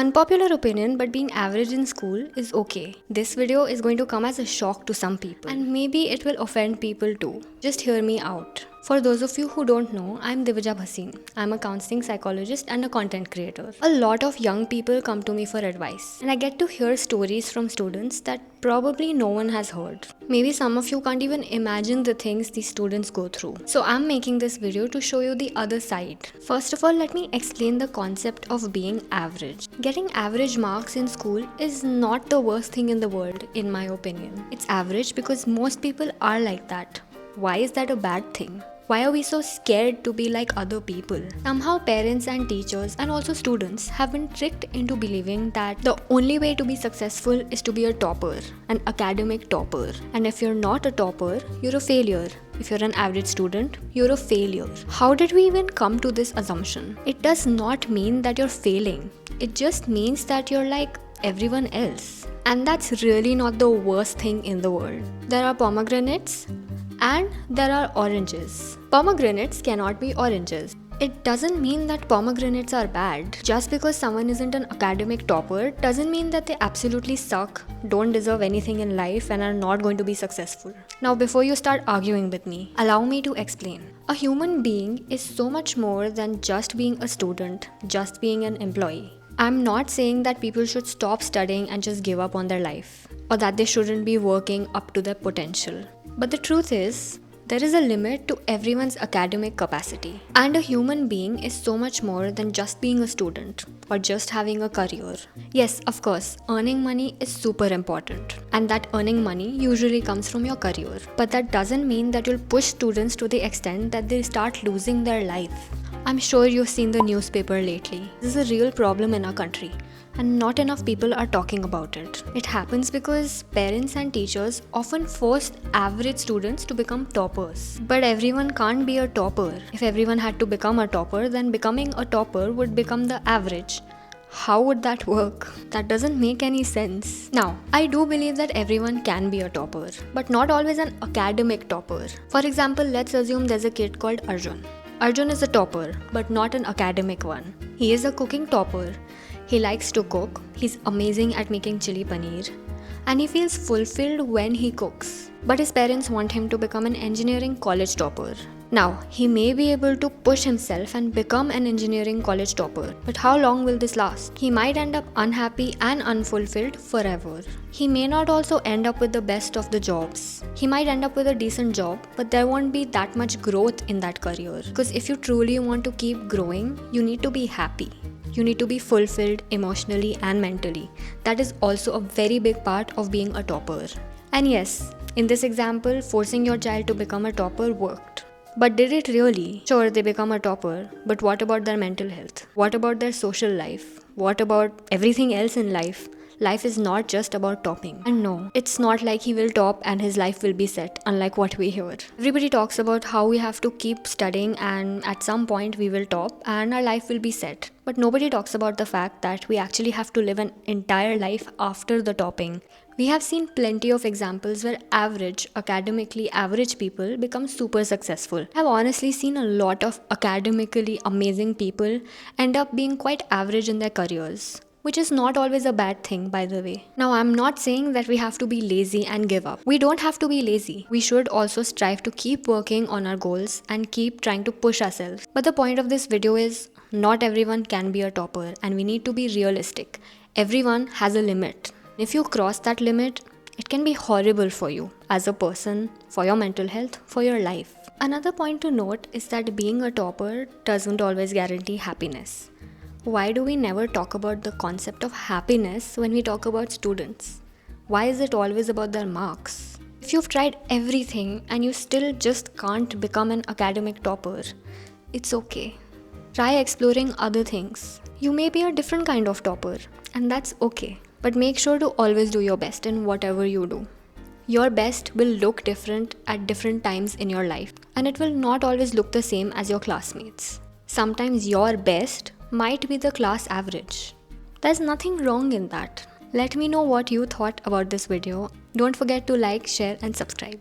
Unpopular opinion, but being average in school is okay. This video is going to come as a shock to some people, and maybe it will offend people too. Just hear me out. For those of you who don't know, I'm Divijabhasin. I'm a counseling psychologist and a content creator. A lot of young people come to me for advice, and I get to hear stories from students that probably no one has heard. Maybe some of you can't even imagine the things these students go through. So I'm making this video to show you the other side. First of all, let me explain the concept of being average. Getting average marks in school is not the worst thing in the world, in my opinion. It's average because most people are like that. Why is that a bad thing? Why are we so scared to be like other people? Somehow parents and teachers and also students have been tricked into believing that the only way to be successful is to be a topper, an academic topper. And if you're not a topper, you're a failure. If you're an average student, you're a failure. How did we even come to this assumption? It does not mean that you're failing. It just means that you're like everyone else. And that's really not the worst thing in the world. There are pomegranates and there are oranges. Pomegranates cannot be oranges. It doesn't mean that pomegranates are bad. Just because someone isn't an academic topper doesn't mean that they absolutely suck, don't deserve anything in life, and are not going to be successful. Now, before you start arguing with me, allow me to explain. A human being is so much more than just being a student, just being an employee. I'm not saying that people should stop studying and just give up on their life, or that they shouldn't be working up to their potential. But the truth is, there is a limit to everyone's academic capacity. And a human being is so much more than just being a student or just having a career. Yes, of course, earning money is super important. And that earning money usually comes from your career. But that doesn't mean that you'll push students to the extent that they start losing their life. I'm sure you've seen the newspaper lately. This is a real problem in our country, and not enough people are talking about it. It happens because parents and teachers often force average students to become toppers. But everyone can't be a topper. If everyone had to become a topper, then becoming a topper would become the average. How would that work? That doesn't make any sense. Now, I do believe that everyone can be a topper, but not always an academic topper. For example, let's assume there's a kid called Arjun. Arjun is a topper, but not an academic one. He is a cooking topper. He likes to cook, he's amazing at making chili paneer, and he feels fulfilled when he cooks. But his parents want him to become an engineering college topper. Now, he may be able to push himself and become an engineering college topper, but how long will this last? He might end up unhappy and unfulfilled forever. He may not also end up with the best of the jobs. He might end up with a decent job, but there won't be that much growth in that career. Because if you truly want to keep growing, you need to be happy. You need to be fulfilled emotionally and mentally. That is also a very big part of being a topper. And yes, in this example, forcing your child to become a topper worked. But did it really? Sure, they become a topper, but what about their mental health? What about their social life? What about everything else in life? Life is not just about topping. And no, it's not like he will top and his life will be set, unlike what we hear. Everybody talks about how we have to keep studying and at some point we will top and our life will be set. But nobody talks about the fact that we actually have to live an entire life after the topping. We have seen plenty of examples where average, academically average people become super successful. I've honestly seen a lot of academically amazing people end up being quite average in their careers. Which is not always a bad thing, by the way. Now, I'm not saying that we have to be lazy and give up. We don't have to be lazy. We should also strive to keep working on our goals and keep trying to push ourselves. But the point of this video is, not everyone can be a topper, and we need to be realistic. Everyone has a limit. If you cross that limit, it can be horrible for you as a person, for your mental health, for your life. Another point to note is that being a topper doesn't always guarantee happiness. Why do we never talk about the concept of happiness when we talk about students? Why is it always about their marks? If you've tried everything and you still just can't become an academic topper, it's okay. Try exploring other things. You may be a different kind of topper, and that's okay. But make sure to always do your best in whatever you do. Your best will look different at different times in your life, and it will not always look the same as your classmates. Sometimes your best might be the class average. There's nothing wrong in that. Let me know what you thought about this video. Don't forget to like, share, and subscribe.